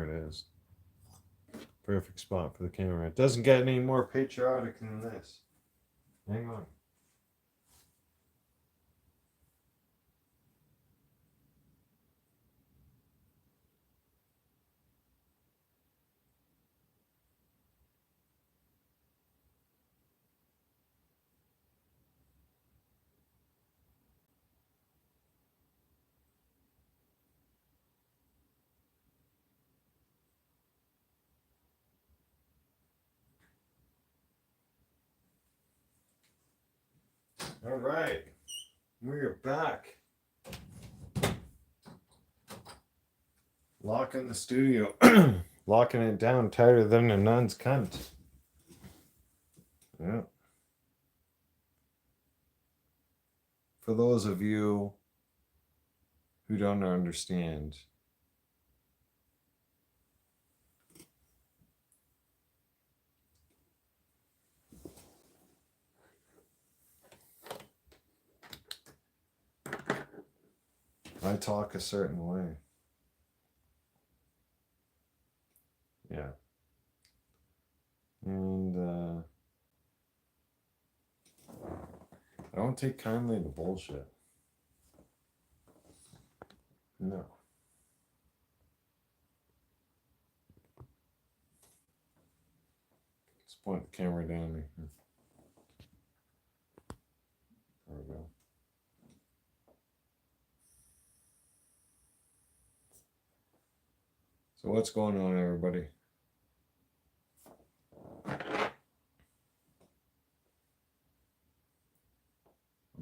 There it is. Perfect spot for the camera. It doesn't get any more patriotic than this. Hang on. All right. We're back. Locking the studio. Locking it down tighter than a nun's cunt. Yeah. For those of you who don't understand, I talk a certain way. Yeah. And I don't take kindly to bullshit. No. Let's point the camera down there. There we go. So what's going on, everybody? I'm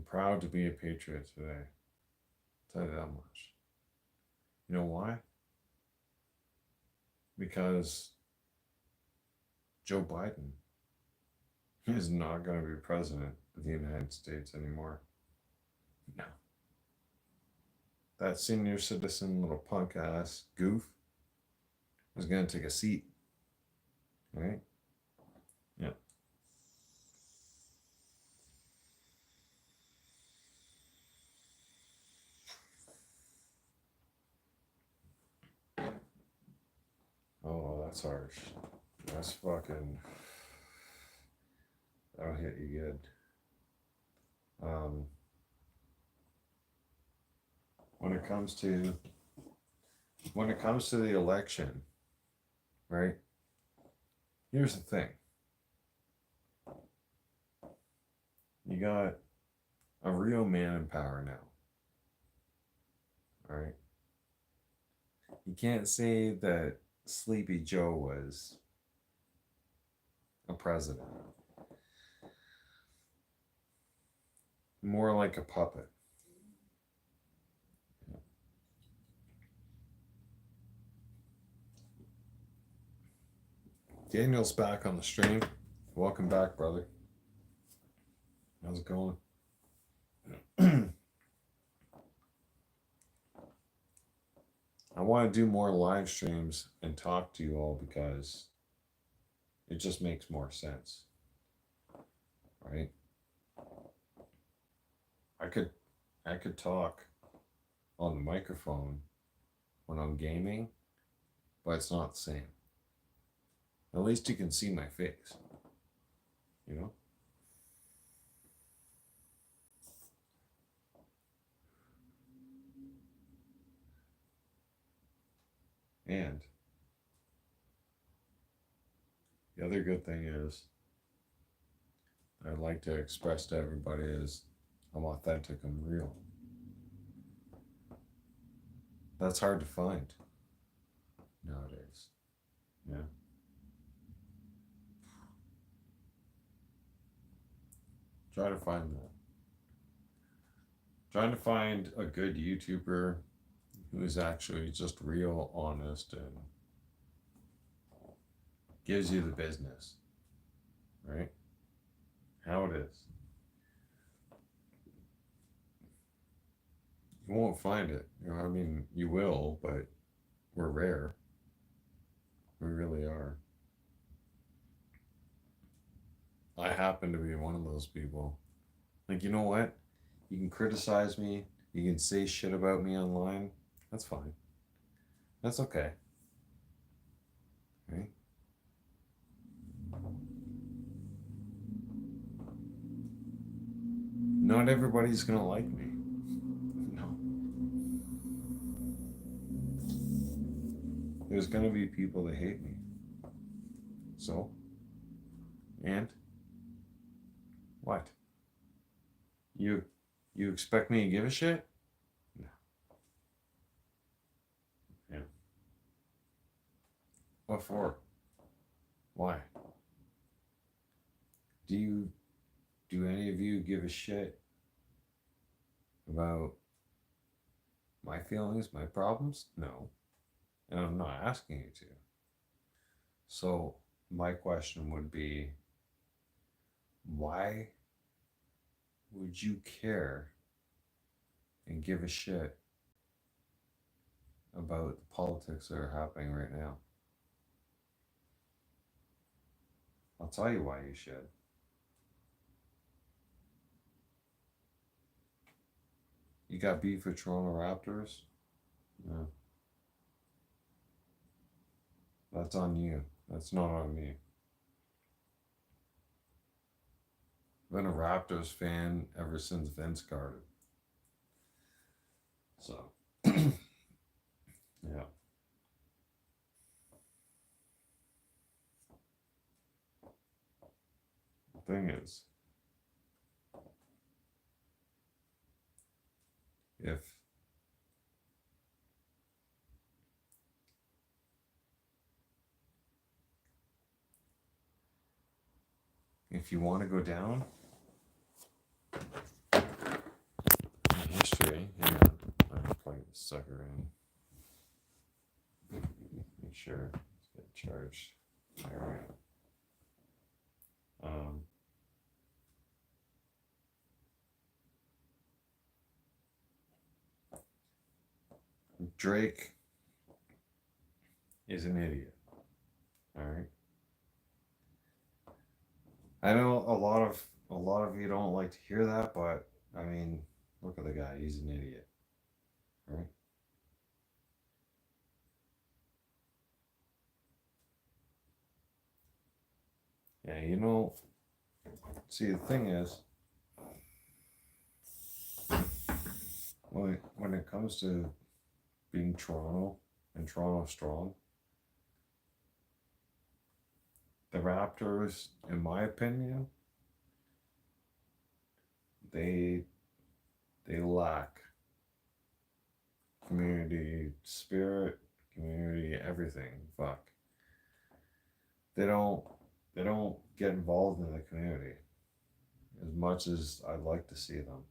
proud to be a patriot today. I'll tell you that much. You know why? Because Joe Biden is not going to be president of the United States anymore. No. That senior citizen little punk ass goof is going to take a seat. Right? Yeah. Oh, that's harsh. That's fucking. That'll hit you good. When it comes to the election, right? Here's the thing. You got a real man in power now. All right. You can't say that Sleepy Joe was a president. More like a puppet. Daniel's back on the stream. Welcome back, brother. How's it going? I want to do more live streams and talk to you all because it just makes more sense. Right? I could talk on the microphone when I'm gaming, but it's not the same. At least you can see my face. You know? And the other good thing is I'd like to express to everybody is I'm authentic, I'm real. That's hard to find nowadays. Yeah. Try to find that. Trying to find a good YouTuber who is actually just real, honest, and gives you the business. Right? How it is. You won't find it. You know, I mean, you will, but we're rare. We really are. I happen to be one of those people. Like, you know what? You can criticize me. You can say shit about me online. That's fine. That's okay. right? Not everybody's gonna like me. No. There's gonna be people that hate me. So, and what? You you expect me to give a shit? No. Yeah. What for? Why? Do any of you give a shit about my feelings, my problems? No. And I'm not asking you to. So my question would be, why would you care and give a shit about the politics that are happening right now? I'll tell you why you should. You got beef with Toronto Raptors? No. That's on you. That's not on me. I've been a Raptors fan ever since Vince Carter. So, yeah. The thing is, if if you want to go down in history, hang on, I'm gonna plug this sucker in. Make sure it's get charged. All right. Um, Drake is an idiot. All right. I know a lot of you don't like to hear that, but I mean, look at the guy. He's an idiot, right? Yeah, see, the thing is, when it comes to being Toronto and Toronto strong, the Raptors, in my opinion, they they lack community spirit, community everything. Fuck. They don't they don't get involved in the community as much as I'd like to see them.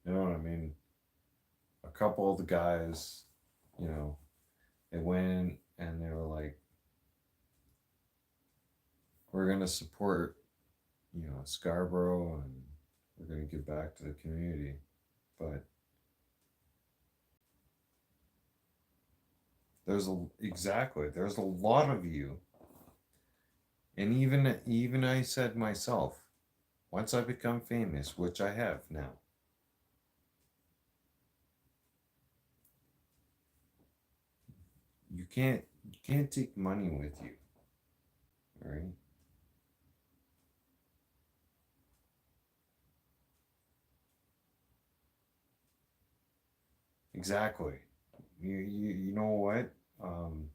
You know what I mean? A couple of the guys, you know, they went and they were like, we're gonna support, Scarborough, and we're gonna give back to the community. But there's a lot of you, and even I said myself, once I become famous, which I have now, you can't take money with you, right? Exactly. You know what? Um,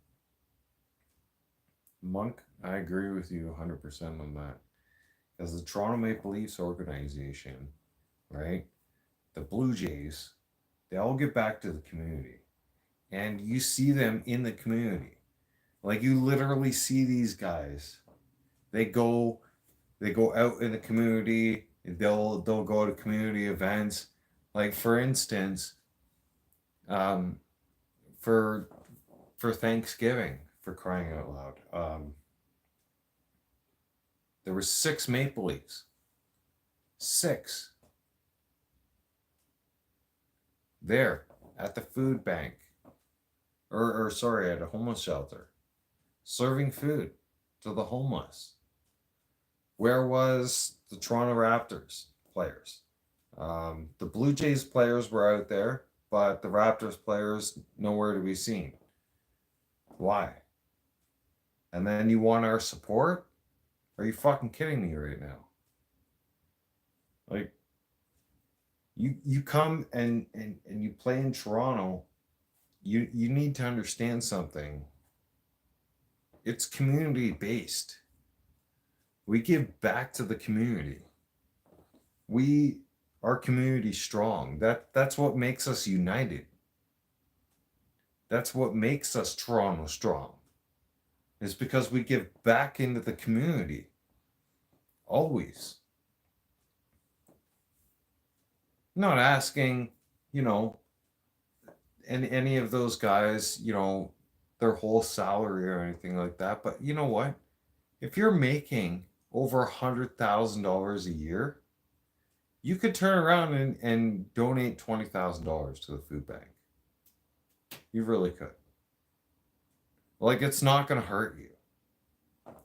Monk, I agree with you 100% on that. As the Toronto Maple Leafs organization, right? The Blue Jays, they all get back to the community. And you see them in the community. Like you literally see these guys. They go they go out in the community, they'll go to community events. Like for instance, um, for Thanksgiving, for crying out loud. There were 6 Maple Leafs. 6 there at the food bank. Or sorry, at a homeless shelter. Serving food to the homeless. Where was the Toronto Raptors players? The Blue Jays players were out there, but the Raptors players nowhere to be seen. Why? And then you want our support? Are you fucking kidding me right now? Like, you come and you play in Toronto, you need to understand something. It's community based. We give back to the community. We our community strong. That's what makes us united. That's what makes us Toronto strong. Is because we give back into the community. Always. Not asking, you know, any of those guys, their whole salary or anything like that. But you know what? If you're making over $100,000 a year, you could turn around and donate $20,000 to the food bank. You really could. Like, it's not going to hurt you.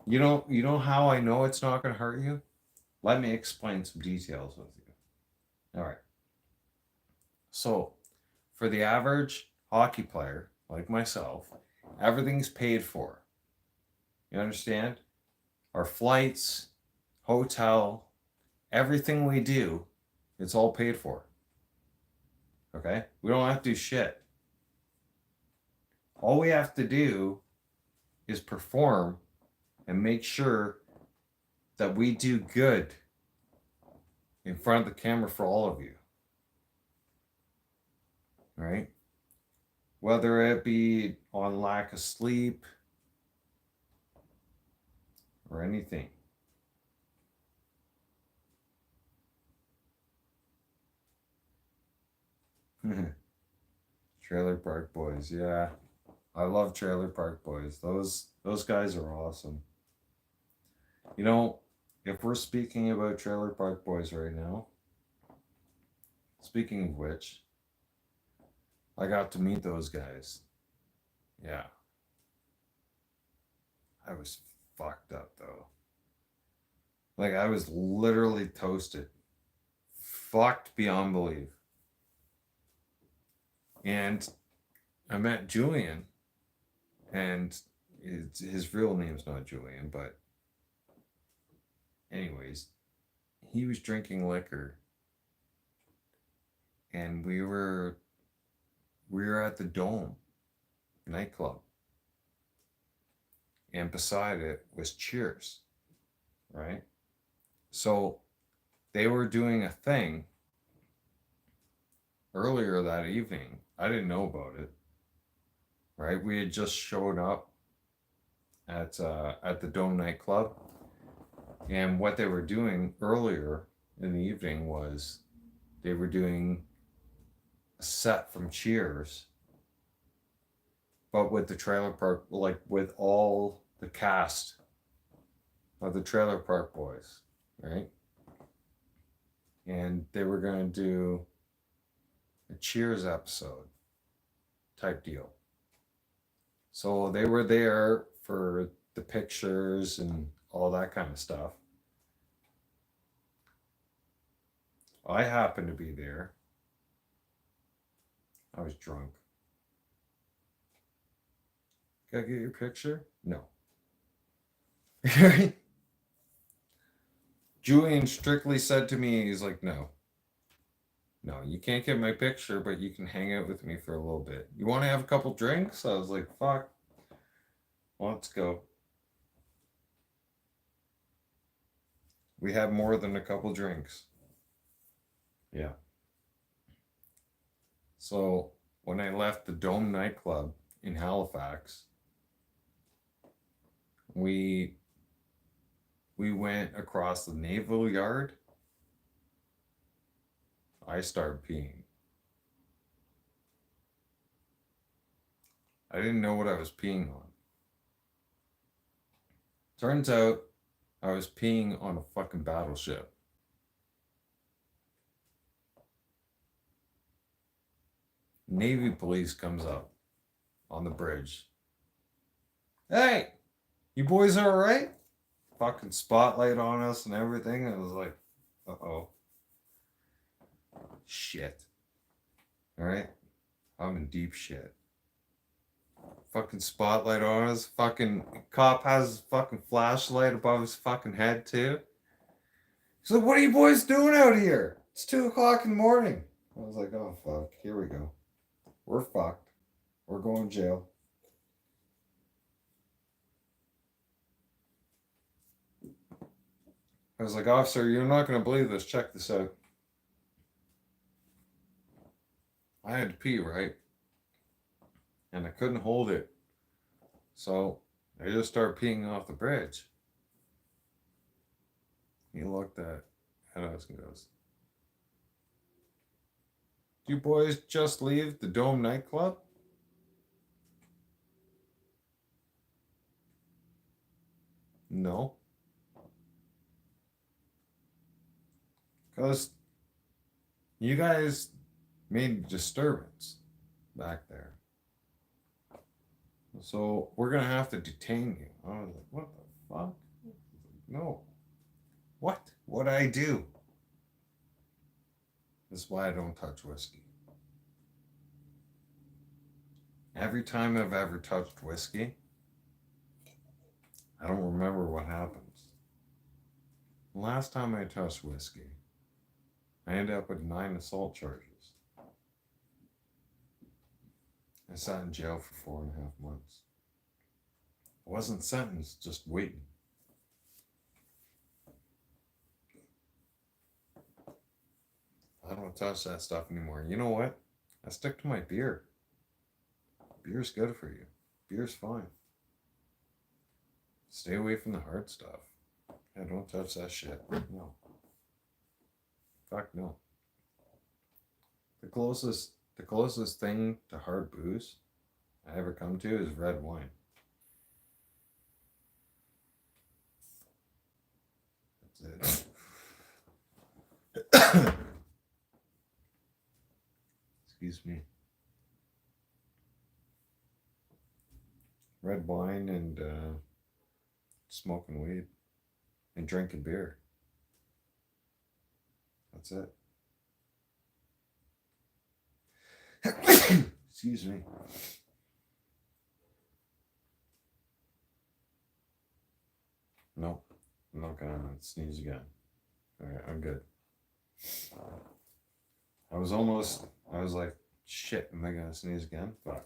You know how I know it's not going to hurt you? Let me explain some details with you. All right. So, for the average hockey player like myself, everything's paid for. You understand? Our flights, hotel, everything we do, it's all paid for. Okay? We don't have to do shit. All we have to do is perform and make sure that we do good in front of the camera for all of you. Right? Whether it be on lack of sleep or anything. Trailer Park Boys, yeah. I love Trailer Park Boys. Those guys are awesome. You know, if we're speaking about Trailer Park Boys right now, speaking of which, I got to meet those guys. Yeah. I was fucked up though. Like, I was literally toasted. Fucked beyond belief. And I met Julian, and his real name's not Julian, but anyways, he was drinking liquor, and we were at the Dome nightclub, and beside it was Cheers, right? So they were doing a thing earlier that evening. I didn't know about it, right? We had just shown up at the Dome nightclub, and what they were doing earlier in the evening was they were doing a set from Cheers, but with the Trailer Park, like with all the cast of the Trailer Park Boys, right? And they were going to do a Cheers episode type deal. So they were there for the pictures and all that kind of stuff. I happened to be there. I was drunk. Can I get your picture? No. Julian strictly said to me, he's like, no, you can't get my picture, but you can hang out with me for a little bit. You want to have a couple drinks? I was like, fuck. Let's go. We had more than a couple drinks. Yeah. So when I left the Dome nightclub in Halifax, we went across the Naval Yard. I started peeing. I didn't know what I was peeing on. Turns out I was peeing on a fucking battleship. Navy police comes up on the bridge. Hey, you boys all right? Fucking spotlight on us and everything. I was like, uh-oh. Shit. All right? I'm in deep shit. fucking spotlight on. His fucking cop has his fucking flashlight above his fucking head too. He's like, "What are you boys doing out here? It's 2 o'clock in the morning." I was like, "Oh fuck, here we go. We're fucked. We're going to jail." I was like, "Officer, you're not gonna believe this. Check this out." I had to pee, right? And I couldn't hold it. So I just started peeing off the bridge. He looked at us and goes, "Do you boys just leave the Dome nightclub?" No. Because you guys made a disturbance back there. So we're going to have to detain you. I was like, "What the fuck? No. What? What'd I do?" This is why I don't touch whiskey. Every time I've ever touched whiskey, I don't remember what happens. The last time I touched whiskey, I ended up with 9 assault charges. I sat in jail for 4.5 months. I wasn't sentenced, just waiting. I don't touch that stuff anymore. You know what? I stick to my beer. Beer's good for you. Beer's fine. Stay away from the hard stuff. Yeah, don't touch that shit. No. Fuck no. The closest thing to hard booze I ever come to is red wine. That's it. Excuse me. Red wine and smoking weed and drinking beer. That's it. Excuse me. No, I'm not gonna sneeze again. Alright, I'm good. I was like, shit, am I gonna sneeze again? Fuck.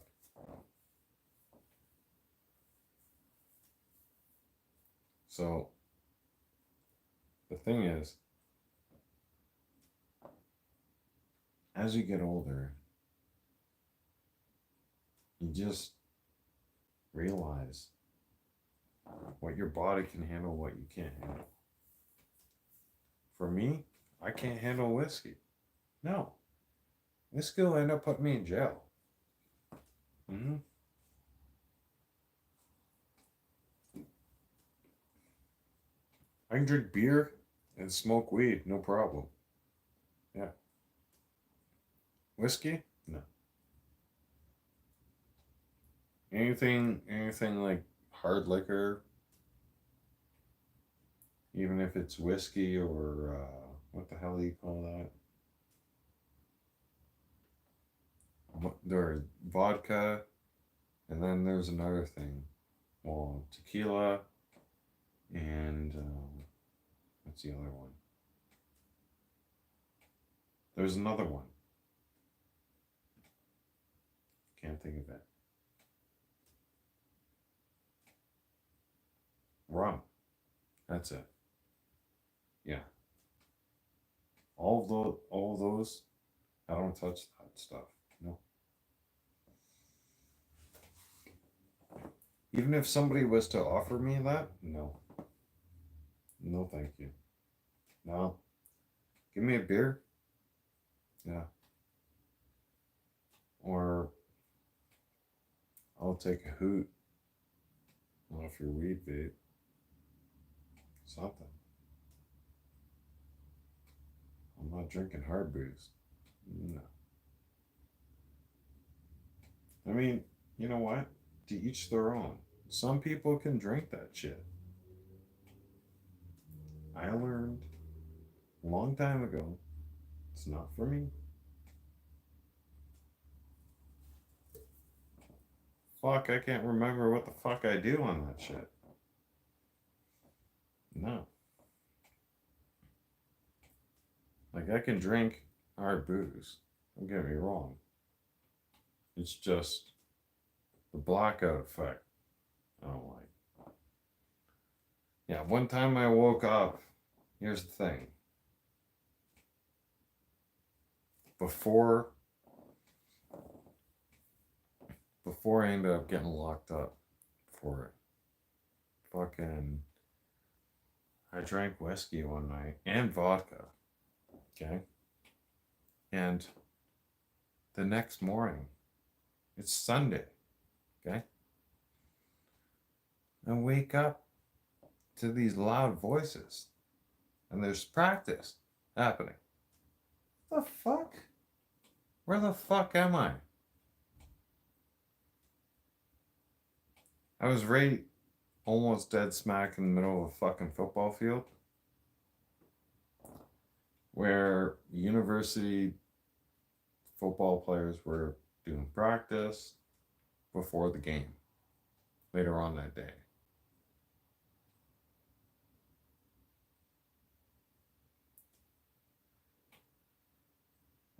So, the thing is, as you get older, you just realize what your body can handle, what you can't handle. For me, I can't handle whiskey. No. Whiskey will end up putting me in jail. Mm-hmm. I can drink beer and smoke weed, no problem. Yeah. Whiskey? No. Anything like hard liquor, even if it's whiskey or what the hell do you call that? There's vodka, and then there's another thing. Well, tequila, and what's the other one? There's another one. Can't think of it. Rum. That's it. Yeah. All of those, I don't touch that stuff. No. Even if somebody was to offer me that, no. No, thank you. No. Give me a beer. Yeah. Or I'll take a hoot off your weed, babe. Something. I'm not drinking hard booze. No. I mean, you know what? To each their own. Some people can drink that shit. I learned a long time ago it's not for me. fuck, I can't remember what the fuck I do on that shit. No. Like, I can drink hard booze. Don't get me wrong. It's just the blackout effect I don't like. Yeah, one time I woke up, here's the thing. Before I ended up getting locked up for it, fucking, I drank whiskey one night and vodka, okay? And the next morning, it's Sunday, okay? I wake up to these loud voices and there's practice happening. The fuck? Where the fuck am I? I was right almost dead smack in the middle of a fucking football field where university football players were doing practice before the game later on that day.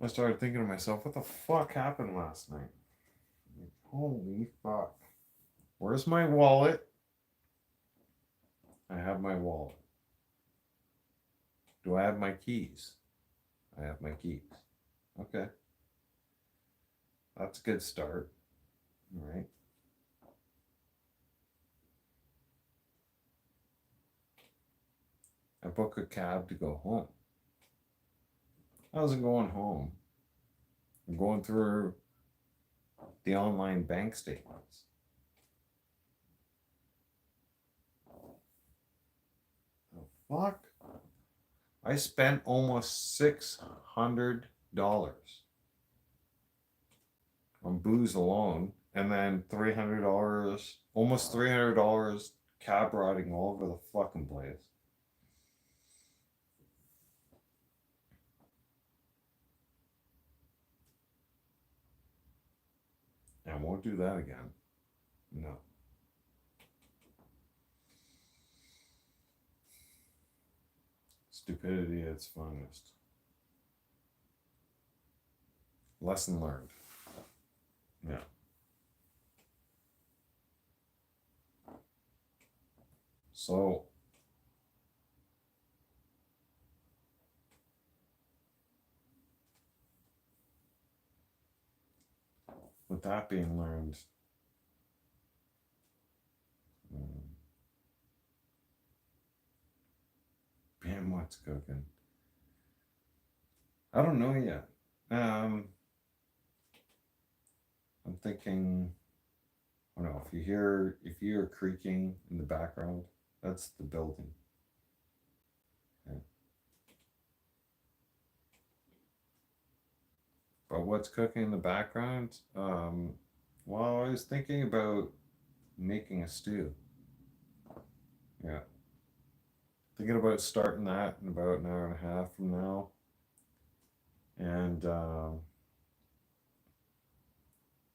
I started thinking to myself, what the fuck happened last night? Like, holy fuck. Where's my wallet? I have my wallet. Do I have my keys? I have my keys. Okay. That's a good start. All right. I book a cab to go home. I wasn't going home. I'm going through the online bank statements. The fuck? I spent almost $600 on booze alone, and then $300, almost $300 cab riding all over the fucking place. I won't do that again. No. Stupidity at its finest. Lesson learned. Yeah. So, with that being learned, Bam, what's cooking? I don't know yet. I'm thinking. I don't know if you hear creaking in the background, that's the building. Okay. But what's cooking in the background? Well, I was thinking about making a stew. Yeah. Thinking about starting that in about an hour and a half from now. And I'm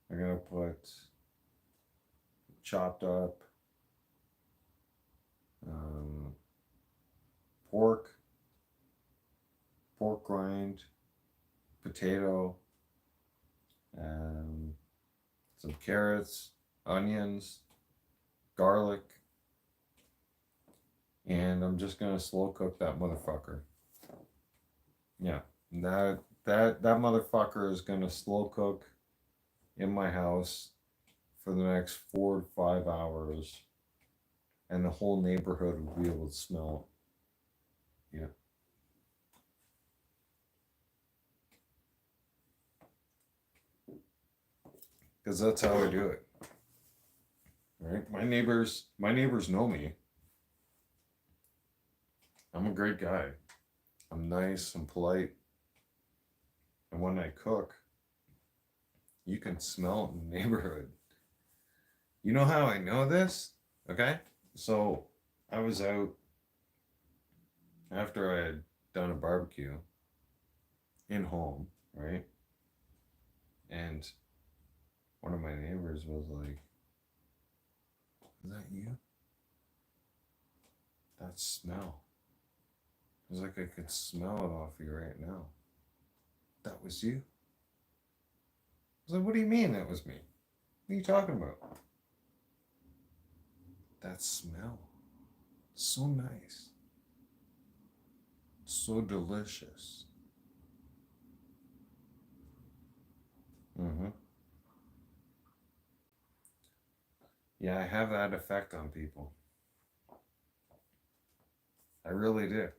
gonna put chopped up pork, pork rind, potato, some carrots, onions, garlic, and I'm just gonna slow cook that motherfucker. Yeah, that motherfucker is gonna slow cook in my house for the next 4 to 5 hours, and the whole neighborhood will be able to smell it. Yeah. Because that's how I do it. Right? My neighbors know me. I'm a great guy. I'm nice, I'm polite. And when I cook, you can smell it in the neighborhood. You know how I know this? Okay? So I was out after I had done a barbecue in home, right? And one of my neighbors was like, Is that you? That smell. It was like I could smell it off you right now. That was you? I was like, what do you mean that was me? What are you talking about? That smell. So nice. So delicious. Mm-hmm. Yeah, I have that effect on people. I really do.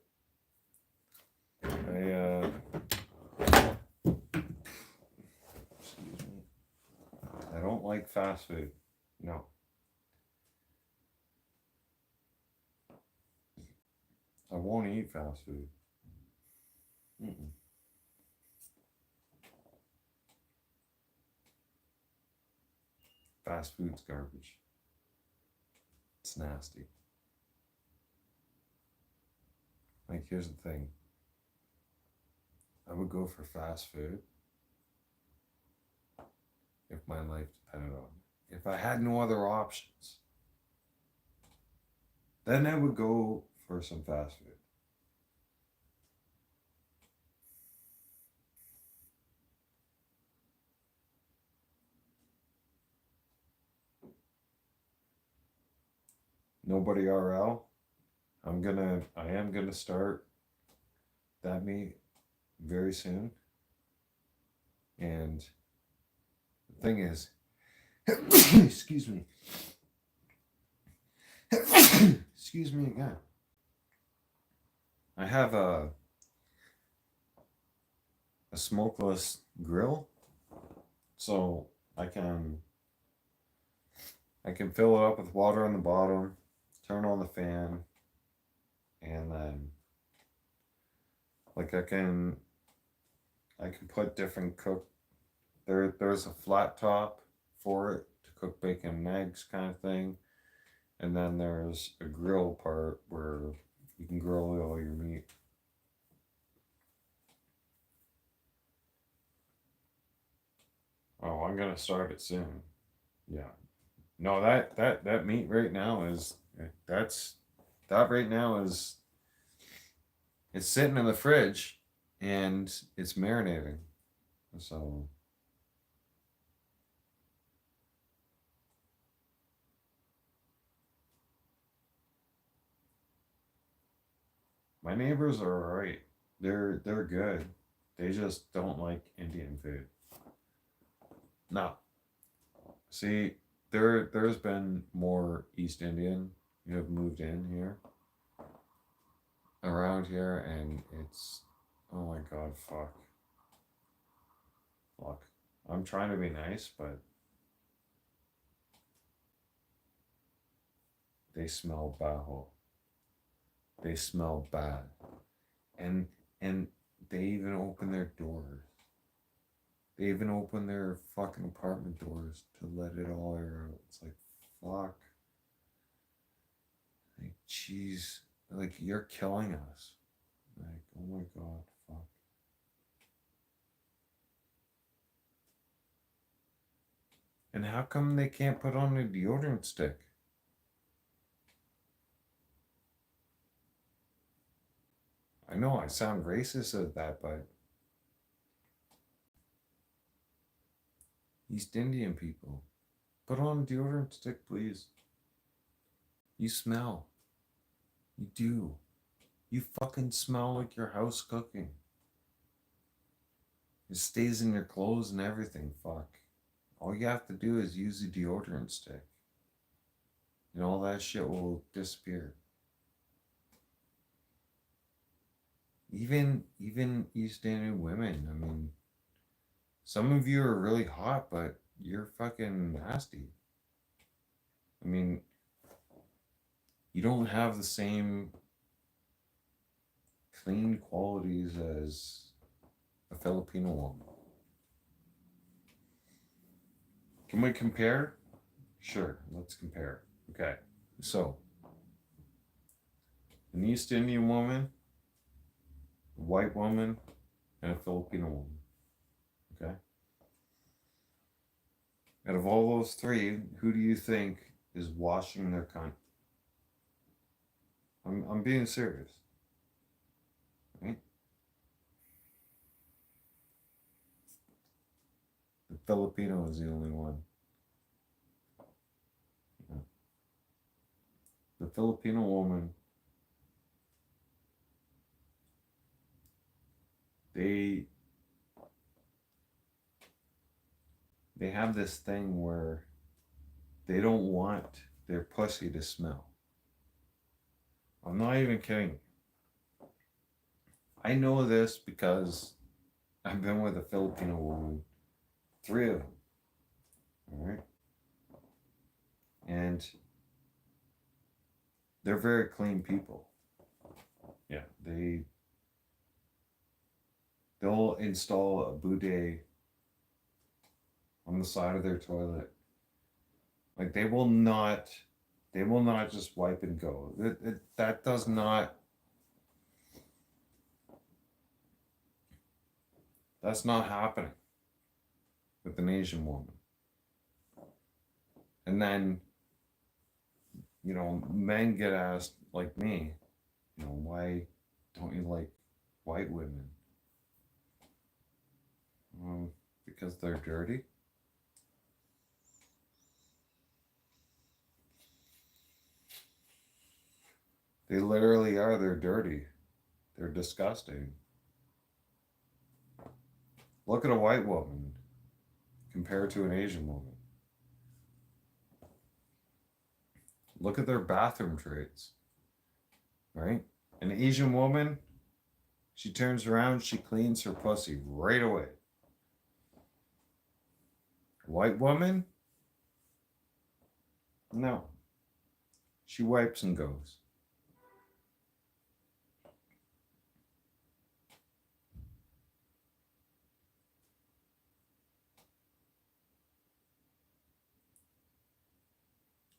Excuse me. I don't like fast food. No. I won't eat fast food. Mm-mm. Fast food's garbage. It's nasty. Like, here's the thing. I would go for fast food if my life depended on it. If I had no other options, then I would go for some fast food. Nobody RL. I am gonna start that meet very soon. And the thing is, excuse me. Excuse me again. I have a smokeless grill, so I can fill it up with water on the bottom, turn on the fan, and then like I can put different there's a flat top for it to cook bacon and eggs kind of thing. And then there's a grill part where you can grill all your meat. Oh, I'm gonna start it soon. Yeah. No, that meat right now is that's that right now is it's sitting in the fridge and it's marinating. So my neighbors are alright. They're good. They just don't like Indian food. No. See, there's been more East Indian who have moved in here around here, and it's oh my god, fuck. I'm trying to be nice, but they smell baho. They smell bad, and and they even open their doors. They even open their fucking apartment doors to let it all air out. It's like fuck. Like jeez, like you're killing us. Like oh my god, fuck. And how come they can't put on a deodorant stick? I know I sound racist at that, but East Indian people, put on a deodorant stick, please. You smell. You do. You fucking smell like your house cooking. It stays in your clothes and everything. Fuck. All you have to do is use a deodorant stick, and all that shit will disappear. Even East Indian women. I mean, some of you are really hot, but you're fucking nasty. I mean, you don't have the same clean qualities as a Filipino woman. Can we compare? Sure, let's compare. Okay, so an East Indian woman, a white woman, and a Filipino woman. Okay? Out of all those three, who do you think is washing their cunt. I'm being serious. Right? The Filipino is the only one. Yeah. The Filipino woman, they have this thing where they don't want their pussy to smell. I'm not even kidding. I know this because I've been with a Filipino woman, 3 of them. All right. And they're very clean people. Yeah. They'll install a bidet on the side of their toilet. Like they will not just wipe and go. That does not. That's not happening with an Asian woman. And then, men get asked, like me, why don't you like white women? Because they're dirty. They literally are. They're dirty. They're disgusting. Look at a white woman compared to an Asian woman. Look at their bathroom traits. Right? An Asian woman, she turns around, she cleans her pussy right away. A white woman, no. She wipes and goes.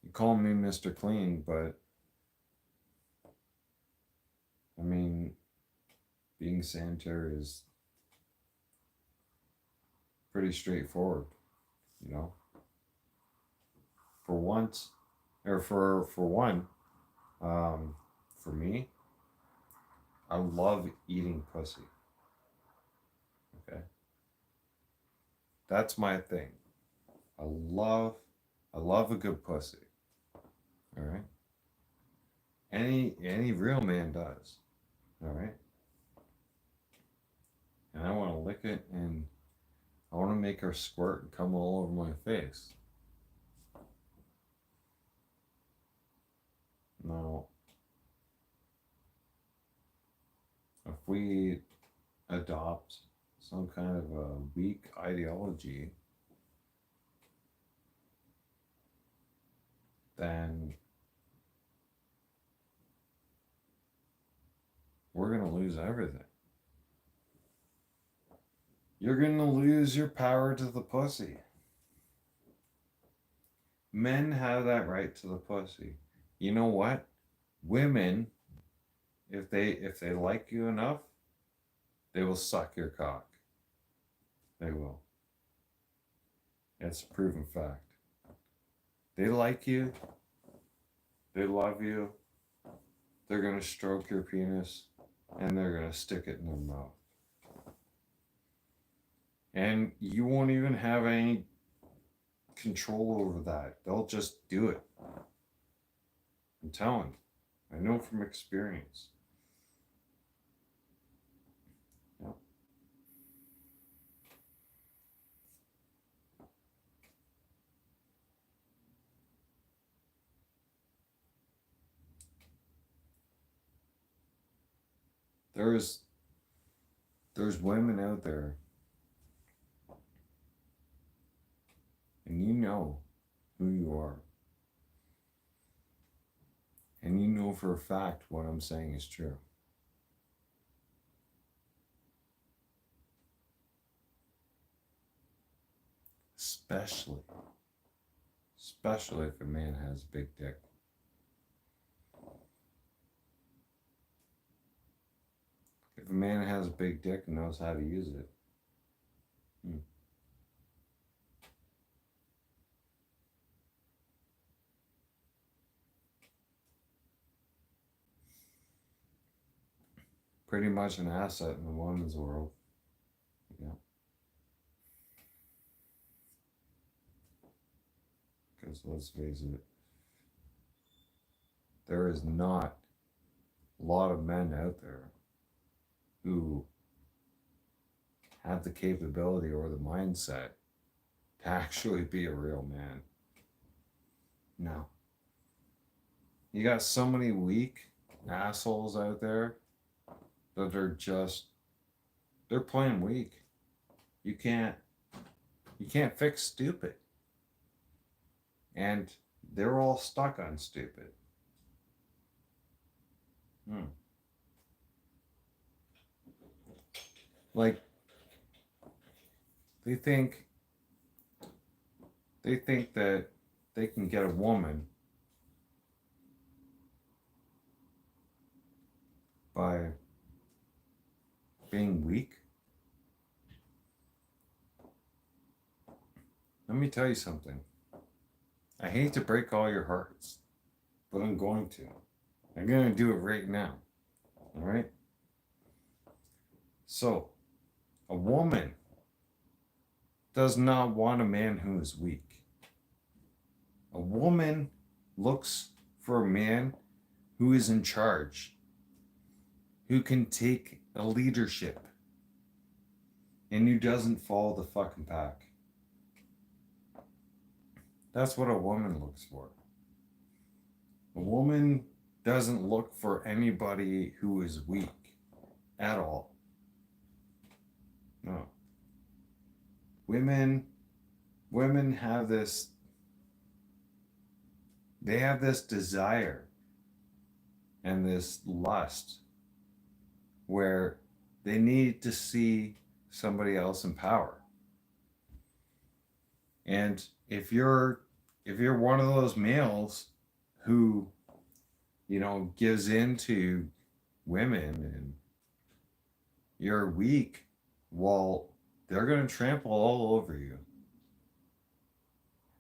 You call me Mr. Clean, but I mean, being sanitary is pretty straightforward, For once, or for one, for me, I love eating pussy. Okay, that's my thing. I love a good pussy. All right. Any real man does. All right. And I want to lick it, and I want to make her squirt and come all over my face. Now, if we adopt some kind of a weak ideology, then we're going to lose everything. You're going to lose your power to the pussy. Men have that right to the pussy. You know what? Women, if they like you enough, they will suck your cock. They will. It's a proven fact. They like you. They love you. They're going to stroke your penis and they're going to stick it in their mouth. And you won't even have any control over that. They'll just do it. I'm telling you. I know from experience. Yep. There's women out there, and you know who you are. And you know for a fact what I'm saying is true. Especially if a man has a big dick. If a man has a big dick and knows how to use it. pretty much an asset in the woman's world. Yeah. Because let's face it, there is not a lot of men out there who have the capability or the mindset to actually be a real man. No. You got so many weak assholes out there that are just, they're playing weak. You can't fix stupid. And they're all stuck on stupid. Like, they think that they can get a woman by being weak. Let me tell you something. I hate to break all your hearts, but I'm going to. I'm going to do it right now. All right? So, a woman does not want a man who is weak. A woman looks for a man who is in charge, who can take a leadership, and who doesn't follow the fucking pack. That's what a woman looks for. A woman doesn't look for anybody who is weak at all. No. Women have this, they have this desire and this lust where they need to see somebody else in power. And if you're one of those males who, gives in to women and you're weak, well, they're going to trample all over you.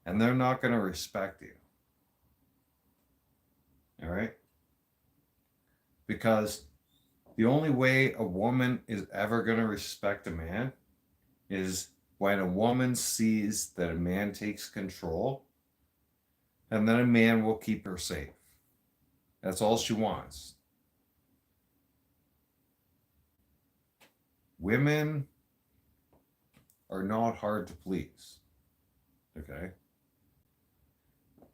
And they're not going to respect you. All right? Because the only way a woman is ever going to respect a man is when a woman sees that a man takes control, and then a man will keep her safe. That's all she wants. Women are not hard to please. Okay?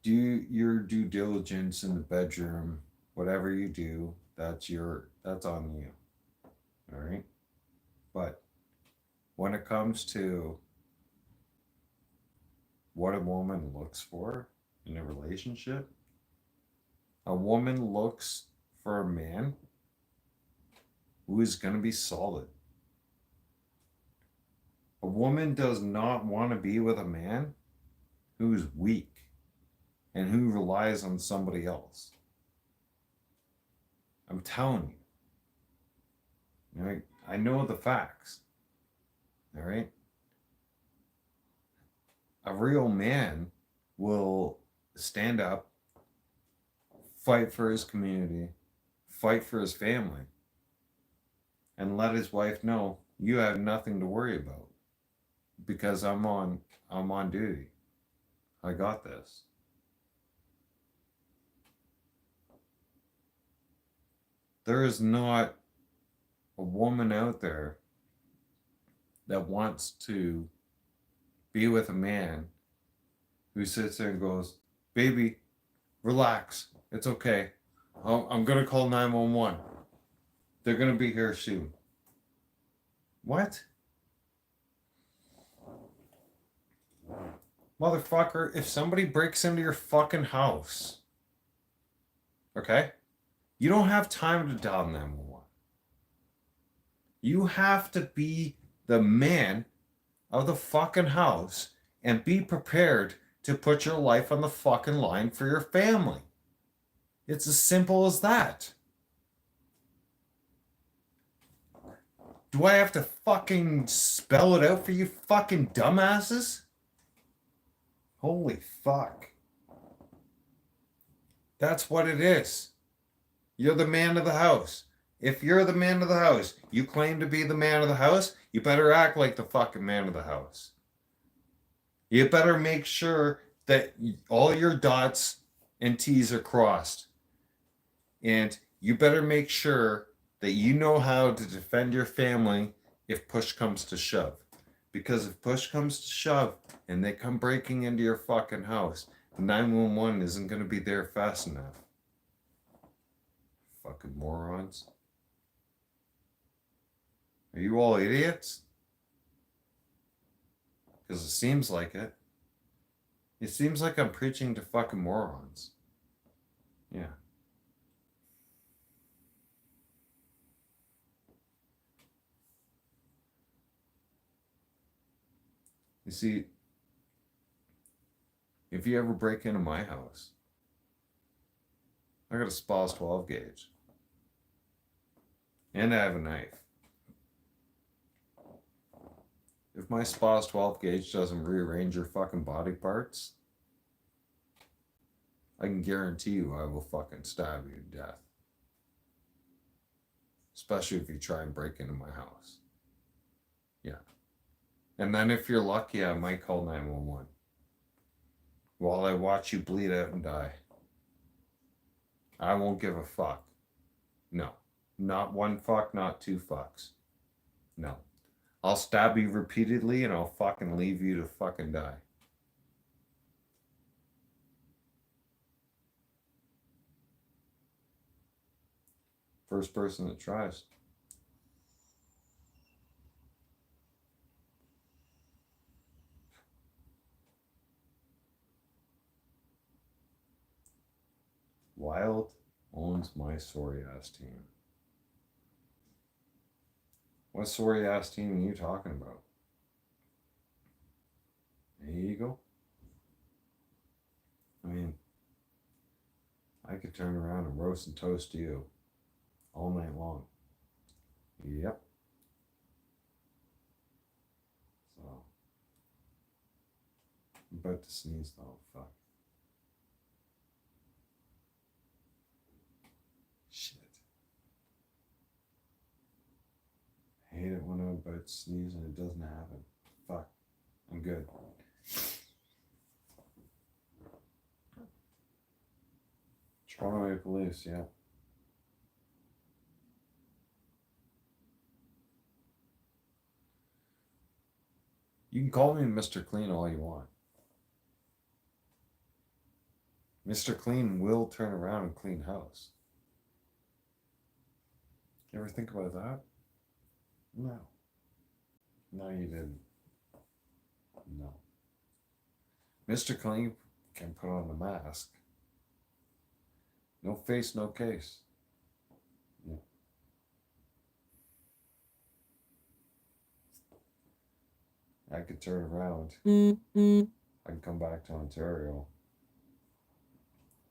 Do your due diligence in the bedroom. Whatever you do, that's on you. All right? But when it comes to what a woman looks for in a relationship, a woman looks for a man who is going to be solid. A woman does not want to be with a man who is weak and who relies on somebody else. I'm telling you. All right? I know the facts. All right? A real man will stand up, fight for his community, fight for his family, and let his wife know, you have nothing to worry about because I'm on duty. I got this. There is not a woman out there that wants to be with a man who sits there and goes, baby, relax. It's okay. I'm going to call 911. They're going to be here soon. What? Motherfucker, if somebody breaks into your fucking house, okay, you don't have time to dial 911. You have to be the man of the fucking house and be prepared to put your life on the fucking line for your family. It's as simple as that. Do I have to fucking spell it out for you fucking dumbasses? Holy fuck. That's what it is. You're the man of the house. If you're the man of the house, you claim to be the man of the house, you better act like the fucking man of the house. You better make sure that all your dots and T's are crossed. And you better make sure that you know how to defend your family if push comes to shove. Because if push comes to shove and they come breaking into your fucking house, 911 isn't going to be there fast enough. Fucking morons. Are you all idiots? Because it seems like it. It seems like I'm preaching to fucking morons. Yeah. You see, if you ever break into my house, I got a SPAS 12 gauge. And I have a knife. If my SPAS 12 gauge doesn't rearrange your fucking body parts, I can guarantee you I will fucking stab you to death. Especially if you try and break into my house. Yeah. And then if you're lucky, I might call 911. While I watch you bleed out and die. I won't give a fuck. No. Not one fuck, not two fucks. No. I'll stab you repeatedly and I'll fucking leave you to fucking die. First person that tries. Wild owns my sorry ass team. What sorry ass team are you talking about? There you go. I mean, I could turn around and roast and toast you all night long. Yep. So, I'm about to sneeze though. Fuck. Shit. I hate it when I'm about to sneeze and it doesn't happen. Fuck. I'm good. Toronto Maple Leafs, yeah. You can call me Mr. Clean all you want. Mr. Clean will turn around and clean house. You ever think about that? No. No, you didn't. No. Mr. Clean can put on the mask. No face, no case. Yeah. I could turn around. I can come back to Ontario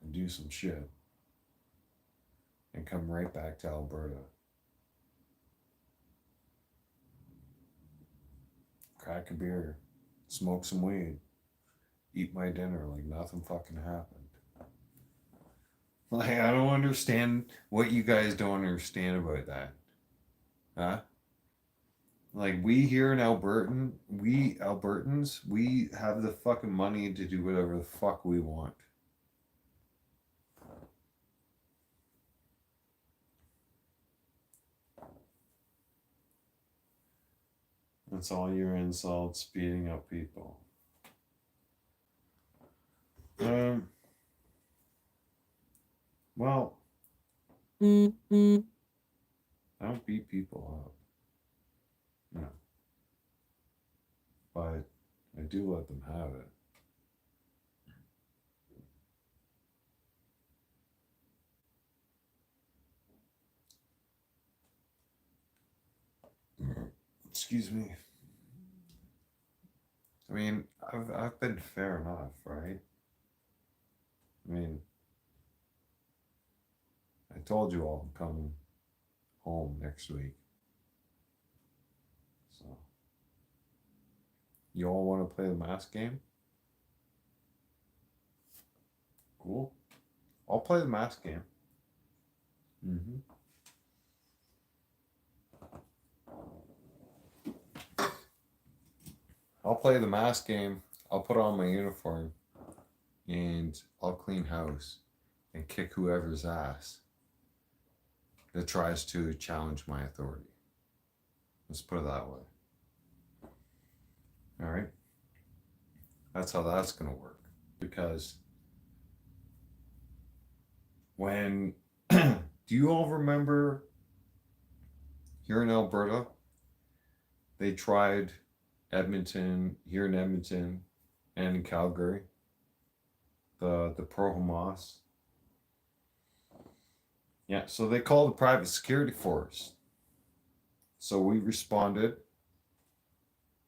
and do some shit and come right back to Alberta. Crack a beer, smoke some weed, eat my dinner like nothing fucking happened. Like, I don't understand what you guys don't understand about that. Huh? Like, we here in we Albertans, we have the fucking money to do whatever the fuck we want. That's all your insults, beating up people. Well, I don't beat people up. No. But I do let them have it. Excuse me. I mean, I've been fair enough, right? I mean, I told you all I'm coming home next week. So, you all want to play the mask game? Cool. I'll play the mask game. Mm-hmm. I'll play the mask game. I'll put on my uniform and I'll clean house and kick whoever's ass that tries to challenge my authority. Let's put it that way. All right? That's how that's going to work. Because when, do you all remember here in Alberta, they tried Edmonton, here in Edmonton and in Calgary, the pro-Hamas. Yeah, so they called a private security force. So we responded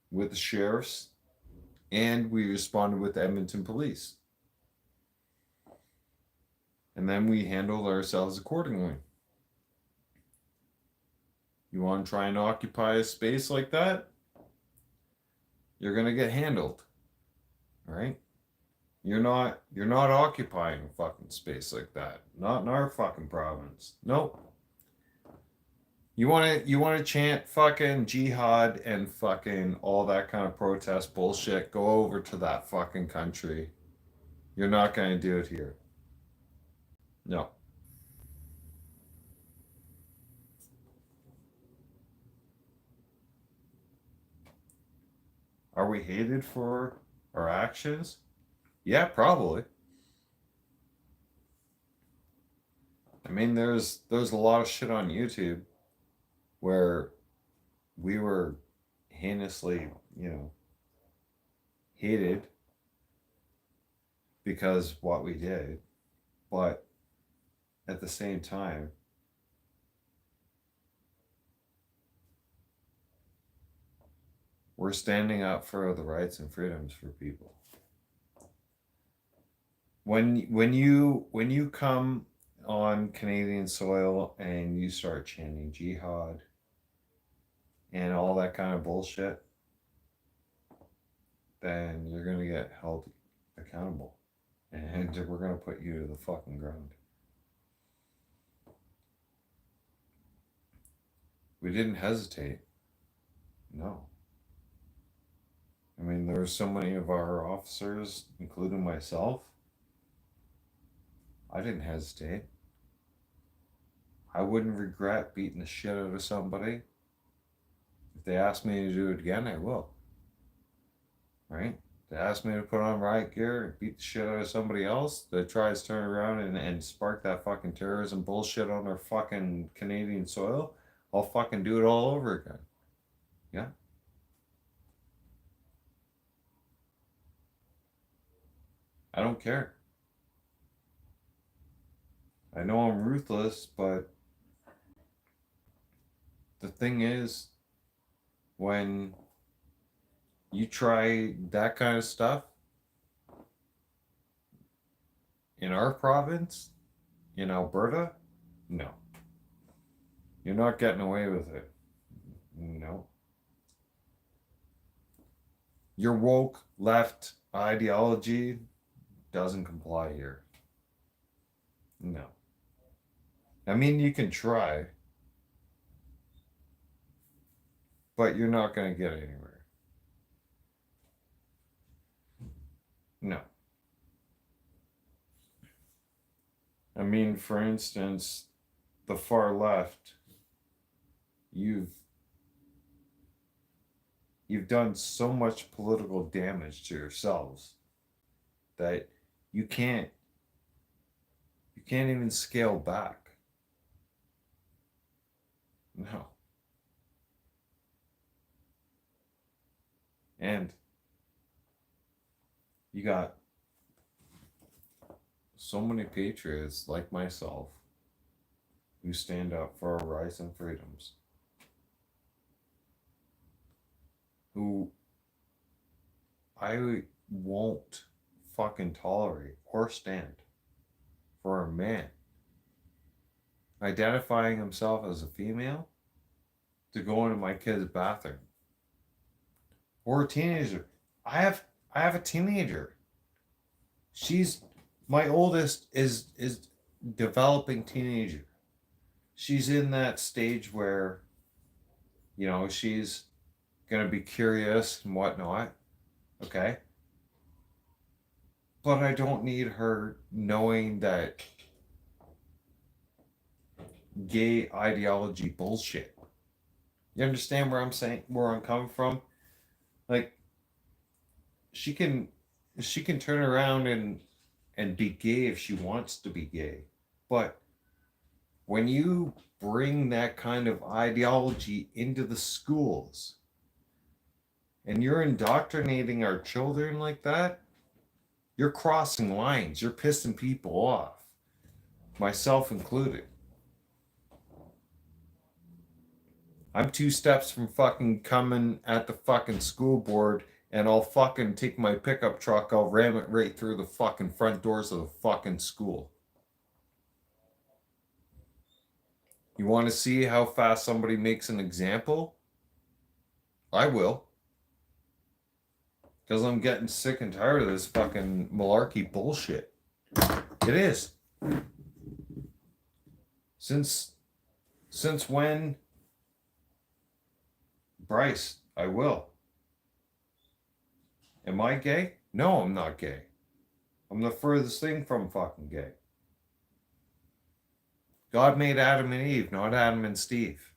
with the sheriffs and we responded with the Edmonton police. And then we handled ourselves accordingly. You want to try and occupy a space like that? You're going to get handled. All right? You're not occupying a fucking space like that. Not in our fucking province. Nope. You want to chant fucking jihad and fucking all that kind of protest bullshit, go over to that fucking country. You're not going to do it here. No. Are we hated for our actions? Yeah, probably. I mean, there's a lot of shit on YouTube where we were heinously, hated because what we did, but at the same time, we're standing up for the rights and freedoms for people. When you come on Canadian soil and you start chanting jihad and all that kind of bullshit, then you're going to get held accountable. And we're going to put you to the fucking ground. We didn't hesitate. No. I mean, there were so many of our officers, including myself, I didn't hesitate. I wouldn't regret beating the shit out of somebody. If they ask me to do it again, I will. Right? If they ask me to put on riot gear and beat the shit out of somebody else that tries to turn around and spark that fucking terrorism bullshit on our fucking Canadian soil, I'll fucking do it all over again. Yeah? I don't care. I know I'm ruthless, but the thing is, when you try that kind of stuff in our province, in Alberta, no. You're not getting away with it. No. Your woke left ideology doesn't comply here. No. I mean, you can try, but you're not going to get anywhere. No. I mean, for instance, the far left, you've done so much political damage to yourselves that you can't even scale back. No. And you got so many patriots like myself who stand up for our rights and freedoms, who I won't fucking tolerate or stand for a man identifying himself as a female to go into my kid's bathroom, or a teenager. I have a teenager. She's my oldest is developing teenager. She's in that stage where she's gonna be curious and whatnot. Okay? But I don't need her knowing that gay ideology bullshit. You understand where I'm saying, where I'm coming from? Like, she can she can turn around and be gay if she wants to be gay. But when you bring that kind of ideology into the schools and you're indoctrinating our children like that, you're crossing lines. You're pissing people off, myself included. I'm 2 steps from fucking coming at the fucking school board and I'll fucking take my pickup truck, I'll ram it right through the fucking front doors of the fucking school. You want to see how fast somebody makes an example? I will. Because I'm getting sick and tired of this fucking malarkey bullshit. It is. Since when? Bryce, I will. Am I gay? No, I'm not gay. I'm the furthest thing from fucking gay. God made Adam and Eve, not Adam and Steve.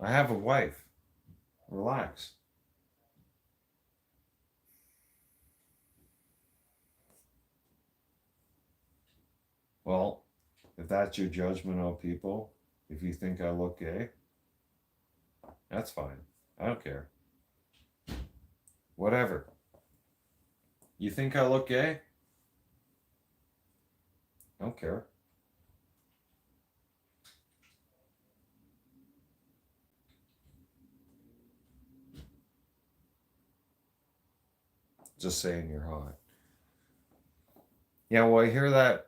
I have a wife. Relax. Well, if that's your judgment on people, if you think I look gay, that's fine. I don't care. Whatever. You think I look gay? I don't care. Just saying you're hot. Yeah, well, I hear that.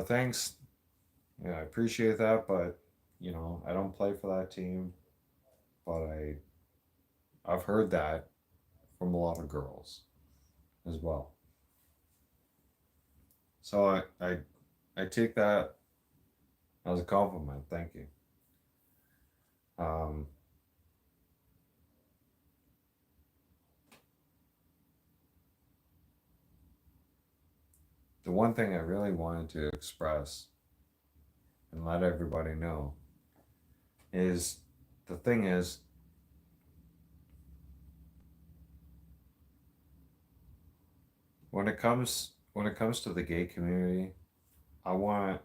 Thanks. Yeah, I appreciate that, but I don't play for that team. But I've heard that from a lot of girls as well. So I take that as a compliment. Thank you. Um, the one thing I really wanted to express and let everybody know is the thing is when it comes to the gay community, I want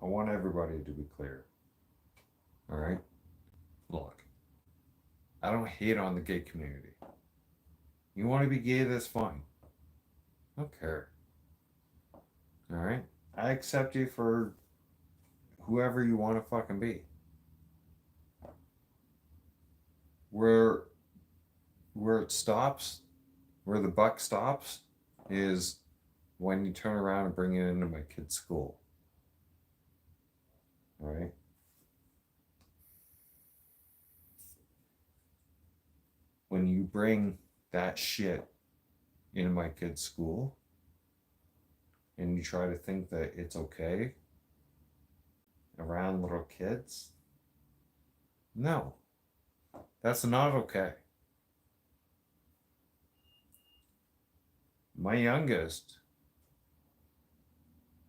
everybody to be clear. All right? Look, I don't hate on the gay community. You want to be gay, that's fine. I don't care. All right? I accept you for whoever you want to fucking be. Where it stops, where the buck stops, is when you turn around and bring it into my kid's school. All right? When you bring that shit into my kid's school and you try to think that it's okay around little kids, no, that's not okay. My youngest,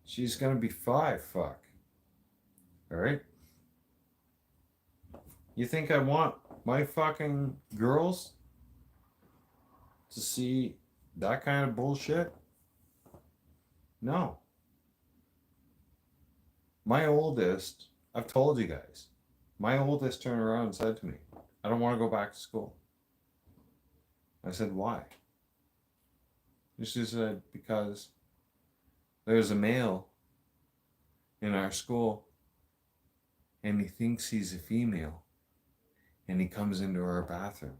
she's gonna be 5. Fuck. All right? You think I want my fucking girls to see that kind of bullshit? No. My oldest, I've told you guys, my oldest turned around and said to me, I don't want to go back to school. I said, why? And she said, because there's a male in our school and he thinks he's a female and he comes into our bathroom.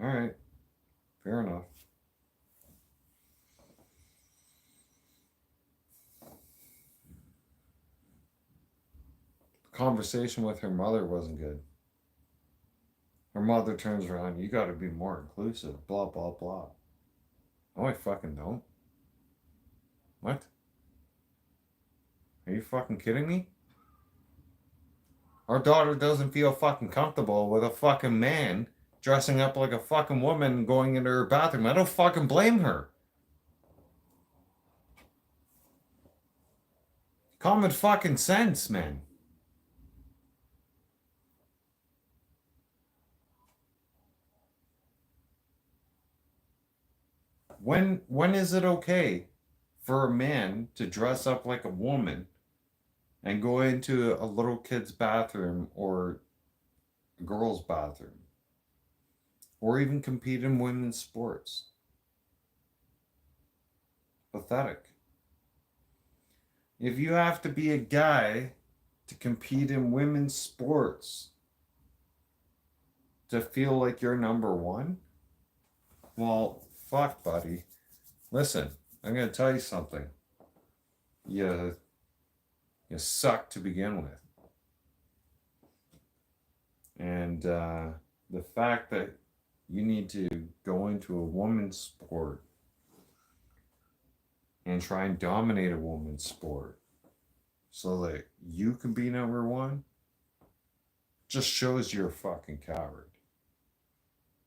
All right, fair enough. The conversation with her mother wasn't good. Her mother turns around, you got to be more inclusive, blah, blah, blah. No, I fucking don't. What? Are you fucking kidding me? Our daughter doesn't feel fucking comfortable with a fucking man dressing up like a fucking woman and going into her bathroom. I don't fucking blame her. Common fucking sense, man. When is it okay for a man to dress up like a woman and go into a little kid's bathroom or a girl's bathroom or even compete in women's sports? Pathetic. If you have to be a guy to compete in women's sports to feel like you're number one, well, fuck, buddy. Listen, I'm gonna tell you something. You you suck to begin with, and the fact that you need to go into a woman's sport and try and dominate a woman's sport so that you can be number one just shows you're a fucking coward.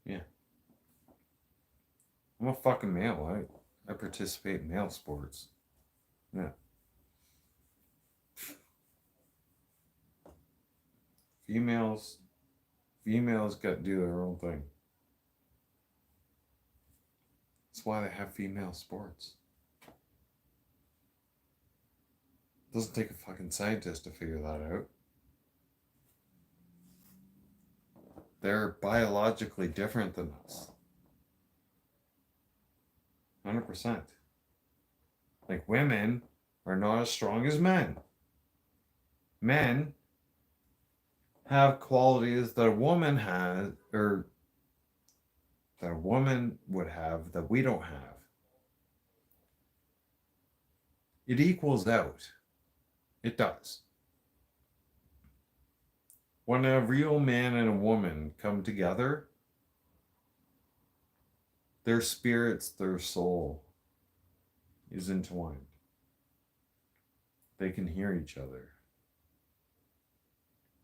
Yeah. I'm a fucking male. I participate in male sports. Yeah. Females got to do their own thing. That's why they have female sports. It doesn't take a fucking scientist to figure that out. They're biologically different than us. 100%. Like, women are not as strong as men. Men have qualities that a woman has, or that a woman would have, that we don't have. It equals out. It does. When a real man and a woman come together, their spirits, their soul is entwined. They can hear each other.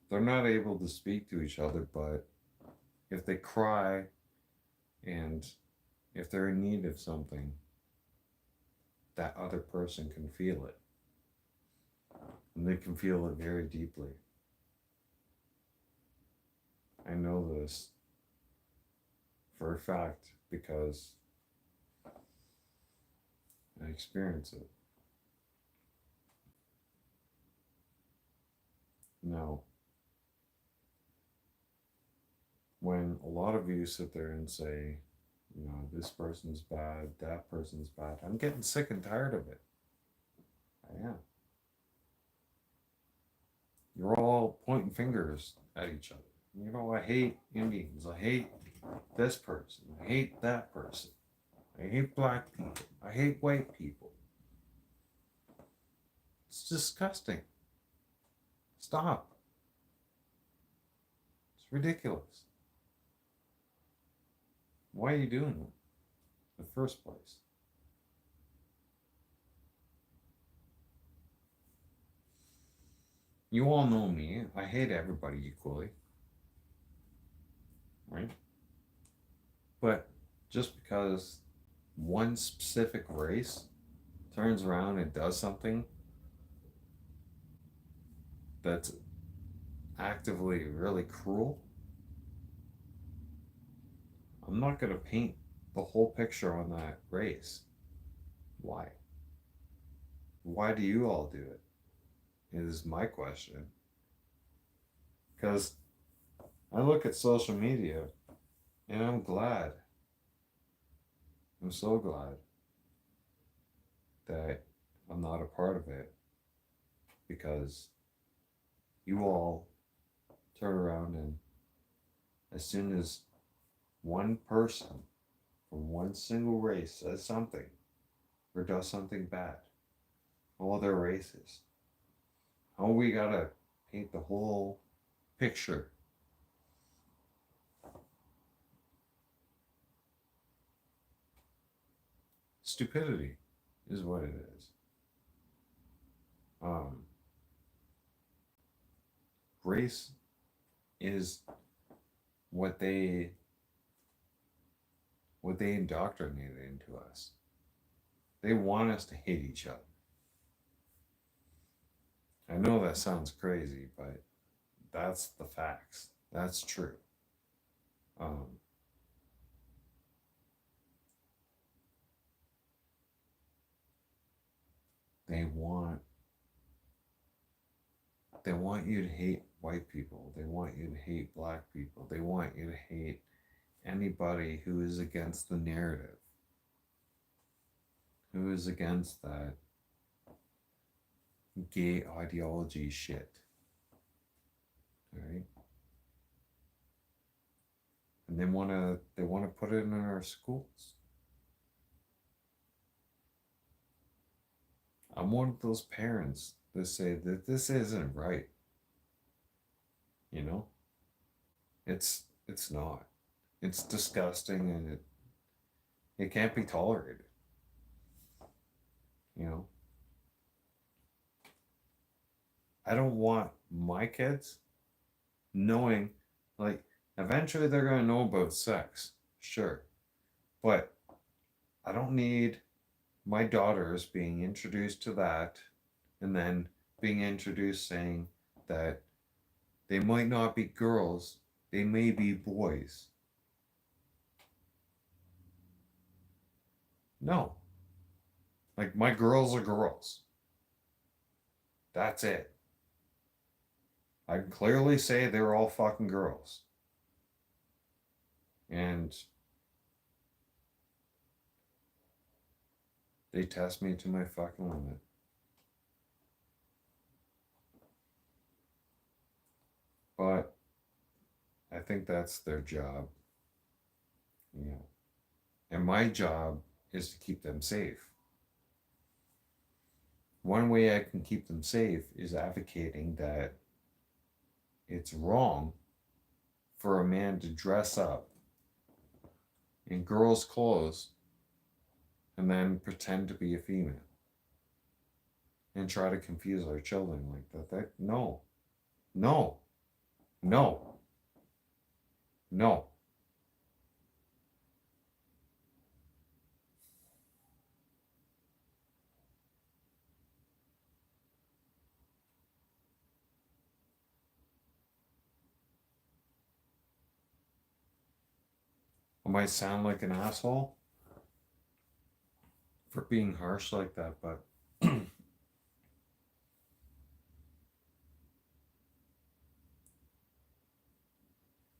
They're not able to speak to each other, but if they cry and if they're in need of something, that other person can feel it. And they can feel it very deeply. I know this for a fact because I experience it. Now, when a lot of you sit there and say, you know, this person's bad, that person's bad, I'm getting sick and tired of it. I am. You're all pointing fingers at each other. You know, I hate Indians. I hate this person. I hate that person. I hate black people. I hate white people. It's disgusting. Stop. It's ridiculous. Why are you doing it in the first place? You all know me. I hate everybody equally. Right? But just because one specific race turns around and does something that's actively really cruel, I'm not going to paint the whole picture on that race. Why? Why do you all do it? Is my question. Because I look at social media and I'm glad. I'm so glad that I'm not a part of it because you all turn around and as soon as one person from one single race says something or does something bad, all they're racist. Oh, we gotta paint the whole picture. Stupidity is what it is. Race is what they indoctrinated into us. They want us to hate each other. I know that sounds crazy, but that's the facts. That's true. Um, they want you to hate white people. They want you to hate black people. They want you to hate anybody who is against the narrative, who is against that gay ideology shit. Right? And they wanna put it in our schools. I'm one of those parents that say that this isn't right. You know? It's not. It's disgusting and it can't be tolerated. You know? I don't want my kids knowing, like, eventually they're going to know about sex, sure. But I don't need my daughters being introduced to that and then being introduced saying that they might not be girls, they may be boys. No. Like, my girls are girls. That's it. I can clearly say they're all fucking girls. And they test me to my fucking limit. But I think that's their job. You know. And my job is to keep them safe. One way I can keep them safe is advocating that it's wrong for a man to dress up in girls' clothes and then pretend to be a female and try to confuse our children like that. No. No. No. No. I might sound like an asshole for being harsh like that, but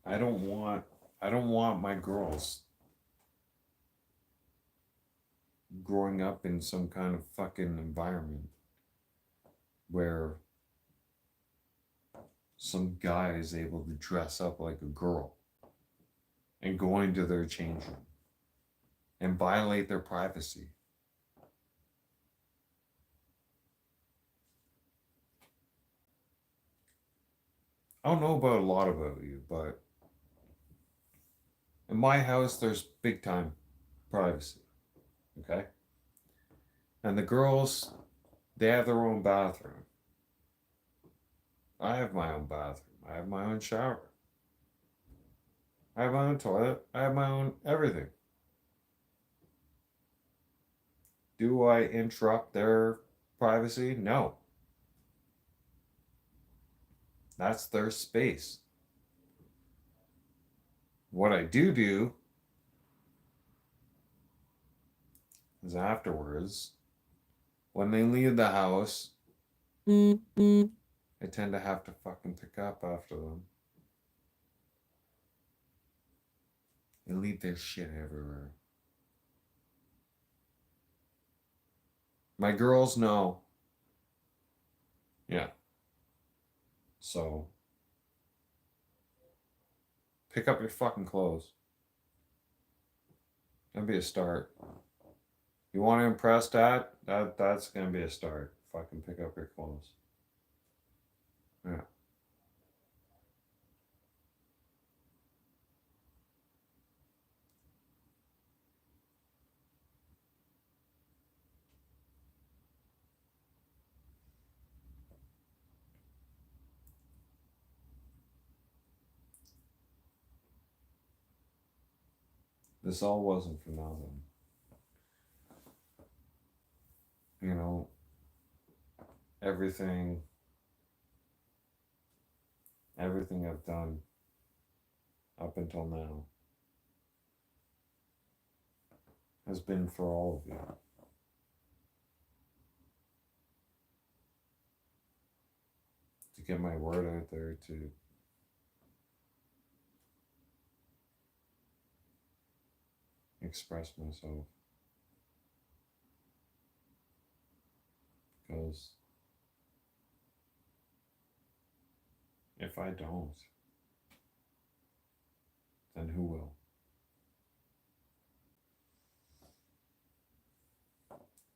I don't want my girls growing up in some kind of fucking environment where some guy is able to dress up like a girl and go into their change room and violate their privacy. I don't know about a lot about you, but in my house, there's big time privacy. Okay? And the girls, they have their own bathroom. I have my own bathroom. I have my own shower. I have my own toilet. I have my own everything. Do I interrupt their privacy? No. That's their space. What I do is afterwards, when they leave the house, I tend to have to fucking pick up after them. They leave their shit everywhere. My girls know. Yeah. So, pick up your fucking clothes. That'd be a start. You want to impress dad? That's gonna be a start. Fucking pick up your clothes. Yeah. This all wasn't for nothing. You know, everything I've done up until now has been for all of you. To get my word out there, to express myself. Because if I don't, then who will?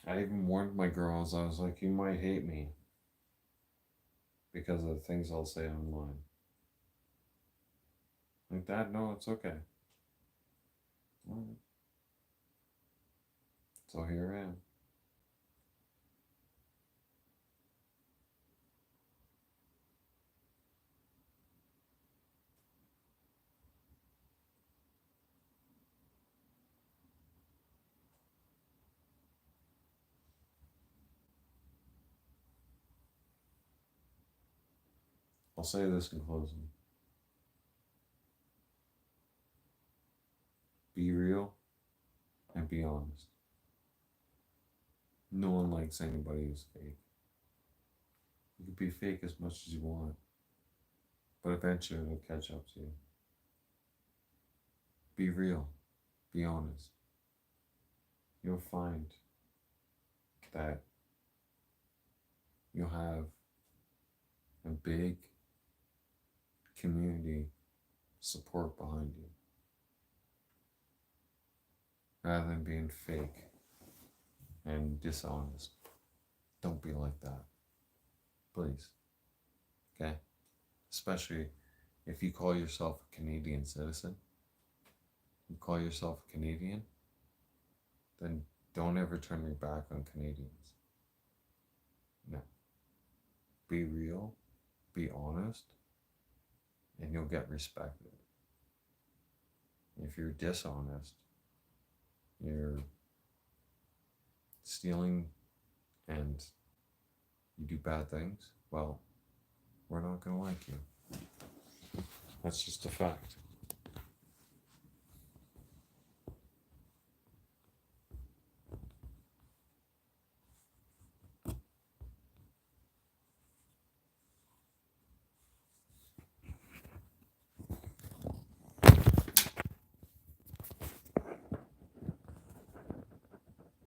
I even warned my girls, I was like, you might hate me because of the things I'll say online. Like, Dad, no, it's okay. Alright. So here I am. I'll say this in closing. Be real and be honest. No one likes anybody who's fake. You can be fake as much as you want, but eventually it'll catch up to you. Be real. Be honest. You'll find that you'll have a big community support behind you rather than being fake and dishonest. Don't be like that. Please. Okay? Especially if you call yourself a Canadian citizen, you call yourself a Canadian, then don't ever turn your back on Canadians. No. Be real, be honest, and you'll get respected. If you're dishonest, you're stealing, and you do bad things, well, we're not going to like you. That's just a fact.